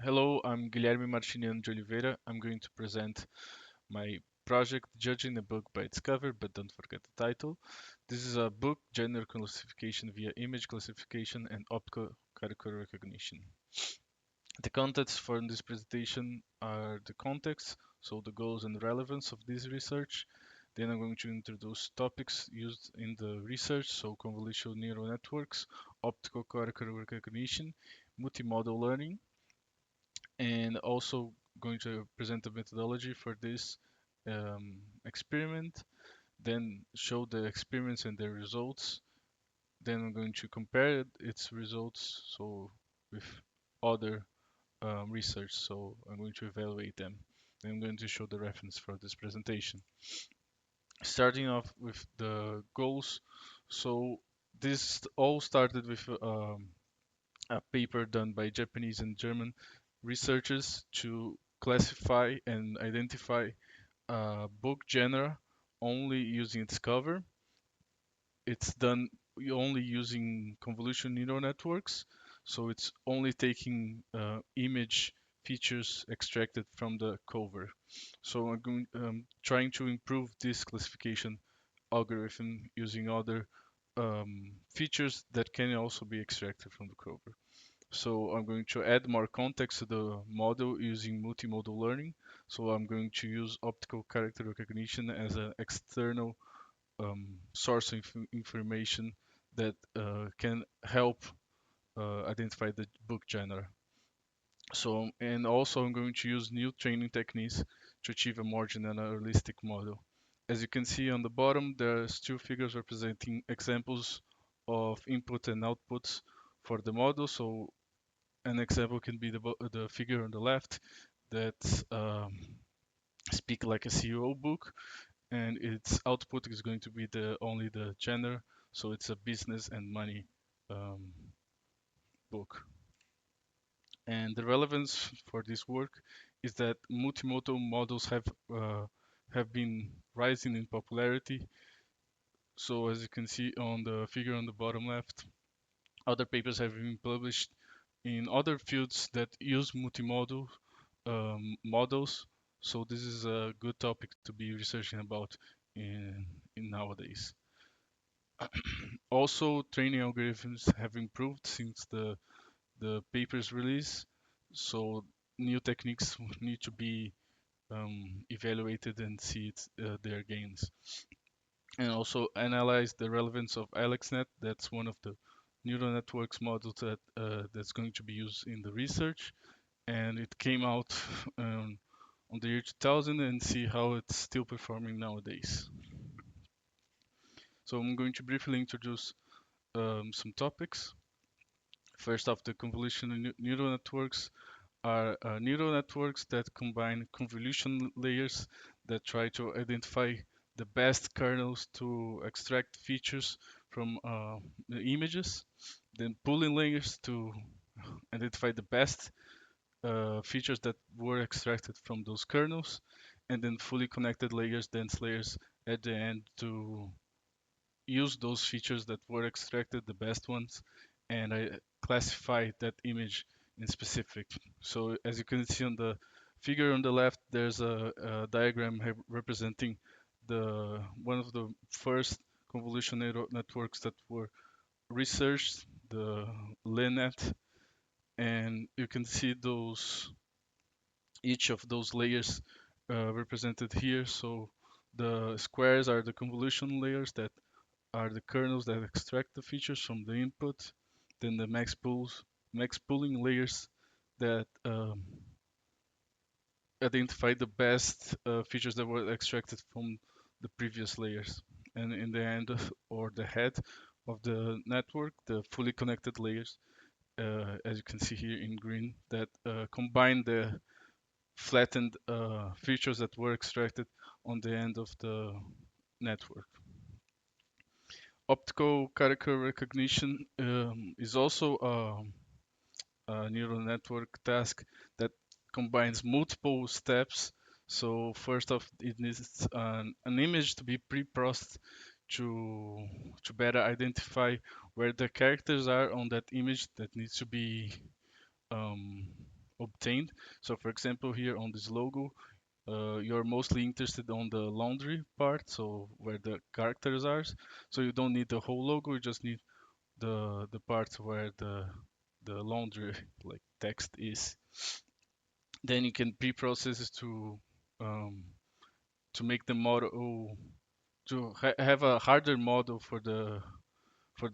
Hello, I'm Guilherme Martiniano de Oliveira. I'm going to present my project Judging a Book by its cover, but don't forget the title. This is a book gender classification via image classification and optical character recognition. The contents for this presentation are the context, so the goals and relevance of this research. Then I'm going to introduce topics used in the research, so convolutional neural networks, optical character recognition, multimodal learning, and also going to present the methodology for this experiment, then show the experiments and their results. Then I'm going to compare its results with other research. So I'm going to evaluate them. Then I'm going to show the reference for this presentation. Starting off with the goals. So this all started with a paper done by Japanese and German researchers to classify and identify a book genre only using its cover. It's done only using convolutional neural networks, so it's only taking image features extracted from the cover. So I'm trying to improve this classification algorithm using other features that can also be extracted from the cover. So I'm going to add more context to the model using multimodal learning. So I'm going to use optical character recognition as an external source of information that can help identify the book genre. So, and also I'm going to use new training techniques to achieve a more generalistic model. As you can see on the bottom, there's two figures representing examples of input and outputs for the model. So an example can be the figure on the left that speak like a CEO book, and its output is going to be the only the gender, so it's a business and money um, book. And the relevance for this work is that multimodal models have been rising in popularity. So as you can see on the figure on the bottom left, other papers have been published in other fields that use multimodal models. So this is a good topic to be researching about in nowadays. Also, training algorithms have improved since the paper's release. So new techniques need to be evaluated and see their gains. And also analyze the relevance of AlexNet. That's one of the neural networks models that's going to be used in the research. And it came out on the year 2000 and see how it's still performing nowadays. So I'm going to briefly introduce some topics. First off, the convolutional neural networks are neural networks that combine convolution layers that try to identify the best kernels to extract features from the images, then pooling layers to identify the best features that were extracted from those kernels, and then fully connected layers, dense layers at the end to use those features that were extracted, the best ones, and I classify that image in specific. So as you can see on the figure on the left, there's a diagram representing the one of the first convolutional networks that were researched, the LINET, and you can see those each of those layers represented here. So the squares are the convolution layers that are the kernels that extract the features from the input. Then the max pooling layers that identify the best features that were extracted from the previous layers. And in the end or the head of the network, the fully connected layers, as you can see here in green, that combine the flattened features that were extracted on the end of the network. Optical character recognition is also a neural network task that combines multiple steps. So first off, it needs an image to be pre-processed to better identify where the characters are on that image that needs to be um, obtained. So for example, here on this logo, you're mostly interested on the laundry part, so where the characters are. So you don't need the whole logo, you just need the part where the laundry like text is. Then you can pre-process it um, to make the model to have a harder model for the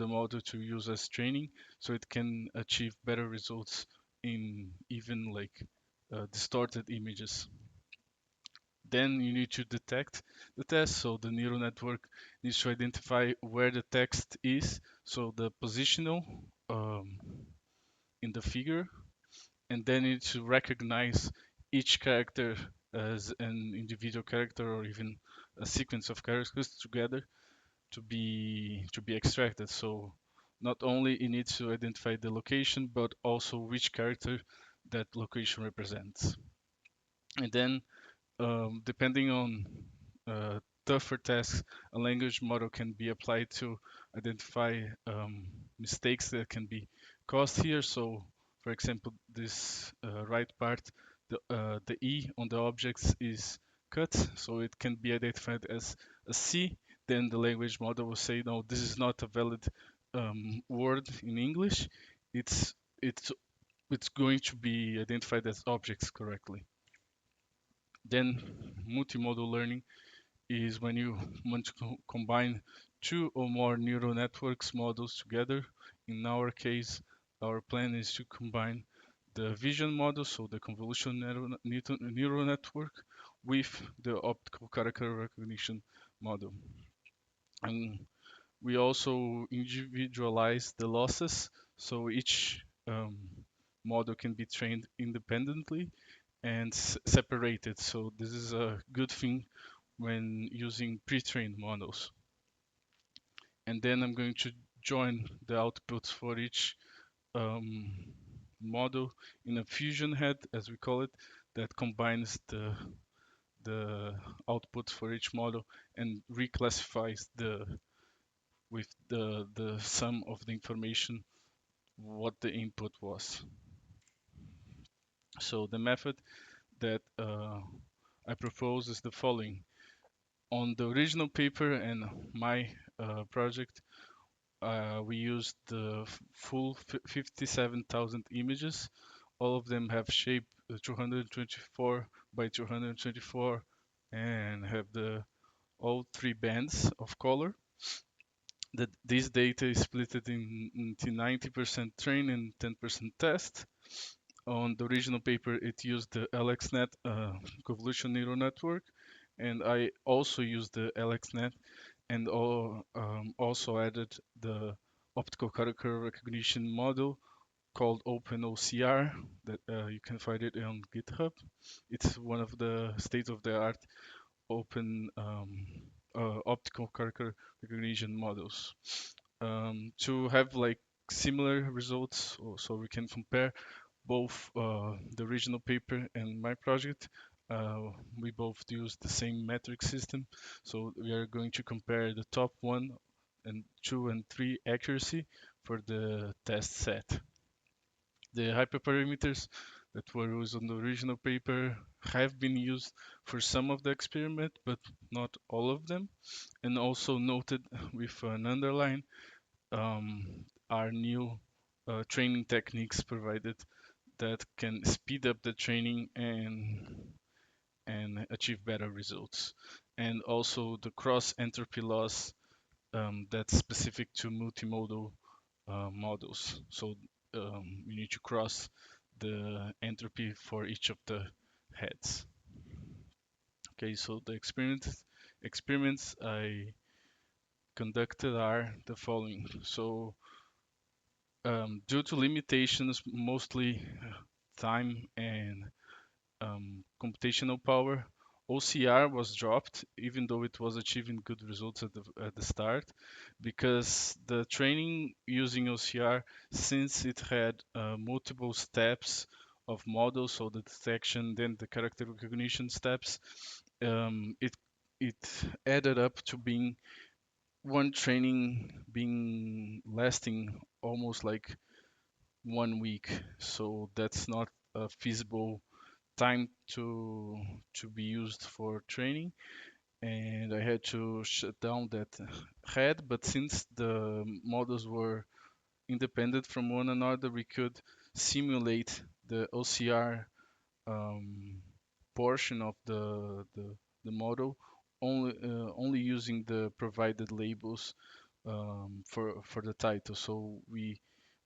model to use as training, so it can achieve better results in even like distorted images. Then you need to detect the test. So the neural network needs to identify where the text is, so the positional um, in the figure, and then it needs to recognize each character as an individual character or even a sequence of characters together to be extracted. So not only it needs to identify the location, but also which character that location represents. And then depending on tougher tasks, a language model can be applied to identify mistakes that can be caused here. So, for example, this right part, the E on the objects is cut, so it can be identified as a C. Then the language model will say, no, this is not a valid word in English. It's it's it's going to be identified as objects correctly. Then multimodal learning is when you want to combine two or more neural networks models together. In our case, our plan is to combine the vision model, so the convolutional neural network, with the optical character recognition model. And we also individualize the losses, so each model can be trained independently and separated. So this is a good thing when using pre-trained models. And then I'm going to join the outputs for each um, model in a fusion head, as we call it, that combines the outputs for each model and reclassifies the with the sum of the information what the input was. So the method that I propose is the following. On the original paper and my project, we used the full 57,000 images. All of them have shape 224 by 224 and have the all three bands of color. This data is split into 90% train and 10% test. On the original paper, it used the LXNet convolutional neural network, and I also used the LXNet and also added the optical character recognition model called OpenOCR that you can find it on GitHub. It's one of the state-of-the-art open optical character recognition models. To have like similar results, so we can compare both the original paper and my project. We both use the same metric system, so we are going to compare the top 1 and 2 and 3 accuracy for the test set. The hyperparameters that were used on the original paper have been used for some of the experiment, but not all of them. And also noted with an underline are new training techniques provided that can speed up the training and achieve better results. And also the cross entropy loss that's specific to multimodal models. So we need to cross the entropy for each of the heads. Okay, so the experiments I conducted are the following. So due to limitations, mostly time and computational power, OCR was dropped, even though it was achieving good results at the start, because the training using OCR, since it had multiple steps of models, so the detection, then the character recognition steps, it added up to being one training being lasting almost like 1 week. So that's not a feasible time to be used for training, and I had to shut down that head. But since the models were independent from one another, we could simulate the OCR um, portion of the model only using the provided labels for the title. So we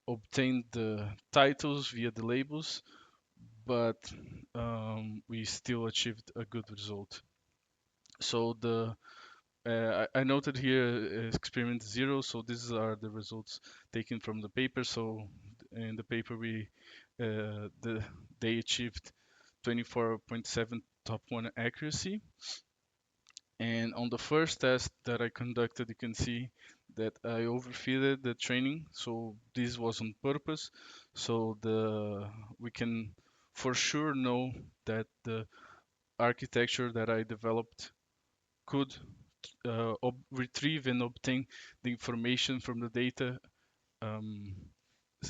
obtained the titles via the labels, but we still achieved a good result. So I noted here experiment 0. So these are the results taken from the paper. So in the paper they achieved 24.7 top 1 accuracy. And on the first test that I conducted, you can see that I overfitted the training. So this was on purpose. So we can for sure know that the architecture that I developed could retrieve and obtain the information from the data um,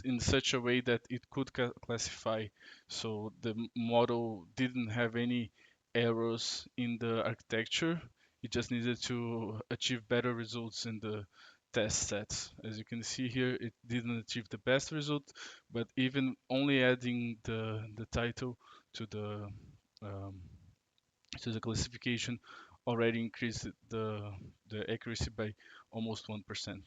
in such a way that it could classify. So the model didn't have any errors in the architecture. It just needed to achieve better results in the test sets. As you can see here, it didn't achieve the best result, but even only adding the title to um, the classification already increased the accuracy by almost 1%.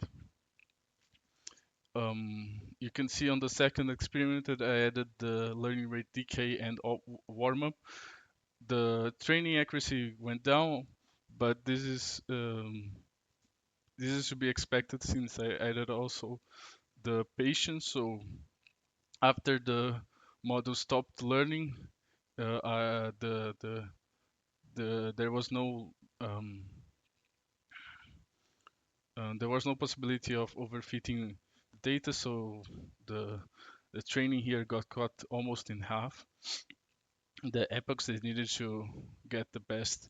You can see on the second experiment that I added the learning rate decay and warm up. The training accuracy went down, but this is to be expected since I added also the patience. So after the model stopped learning, there was no um, there was no possibility of overfitting the data, so the the training here got cut almost in half. The epochs they needed to get the best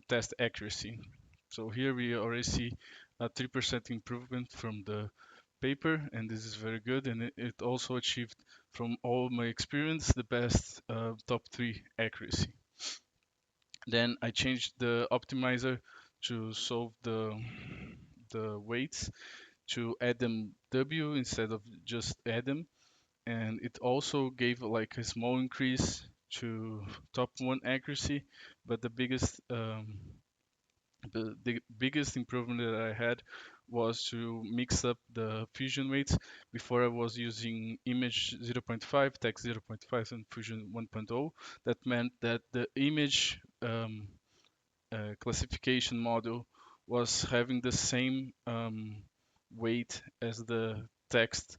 test accuracy. So here we already see a 3% improvement from the paper, and this is very good. And it also achieved, from all my experience, the best top 3 accuracy. Then I changed the optimizer to solve the weights to add them W instead of just add them, and it also gave like a small increase to top 1 accuracy, but the biggest improvement that I had was to mix up the fusion weights. Before I was using image 0.5, text 0.5, and fusion 1.0. That meant that the image classification model was having the same weight as the text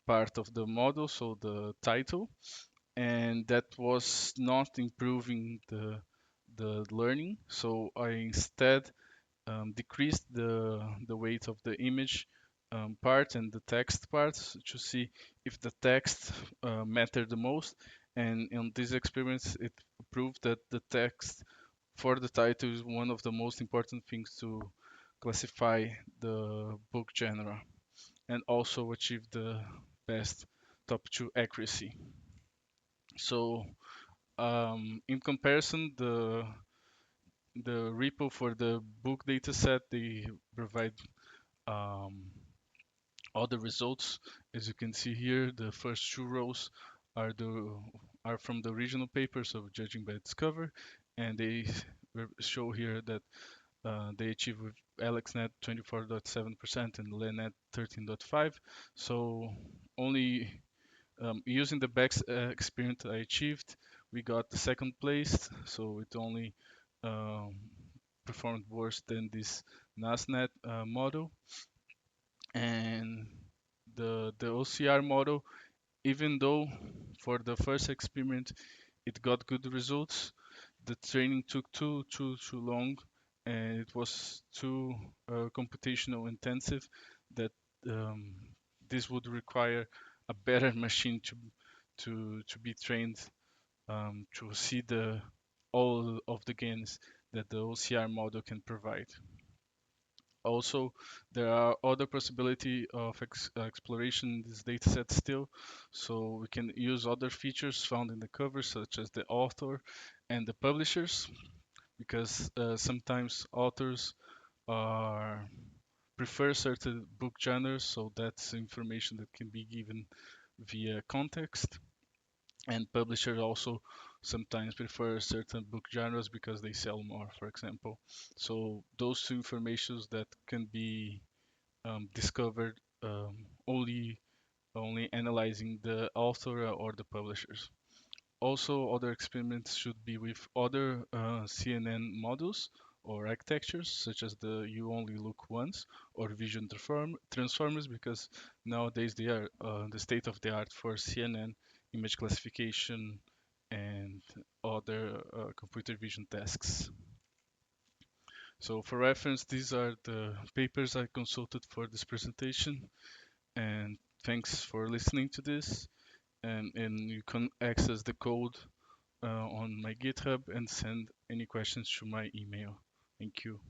part of the model, so the title, and that was not improving the learning. So I instead decreased the weight of the image part and the text parts to see if the text mattered the most. And in this experiments, it proved that the text for the title is one of the most important things to classify the book genre and also achieve the best top 2 accuracy. So in comparison, the repo for the book dataset, they provide um, all the results. As you can see here, the first 2 rows are the are from the original papers of Judging by its cover, and they show here that they achieve with AlexNet 24.7% and LeNet 13.5. So only using the best experiment I achieved, we got the second place. So it only um, performed worse than this NASNet model. And the OCR model, even though for the first experiment it got good results, the training took too long, and it was too computational intensive that um, this would require a better machine to be trained to see the all of the gains that the OCR model can provide. Also, there are other possibility of exploration in this dataset still. So we can use other features found in the cover, such as the author and the publishers, because sometimes authors are prefer certain book genres, so that's information that can be given via context. And publishers also sometimes prefer certain book genres because they sell more, for example. So those two informations that can be discovered only analyzing the author or the publishers. Also, other experiments should be with other CNN models or architectures, such as the you only look once or vision transformers, because nowadays they are the state of the art for CNN image classification and other computer vision tasks. So for reference, these are the papers I consulted for this presentation, and thanks for listening to this. And you can access the code on my GitHub and send any questions to my email. Thank you.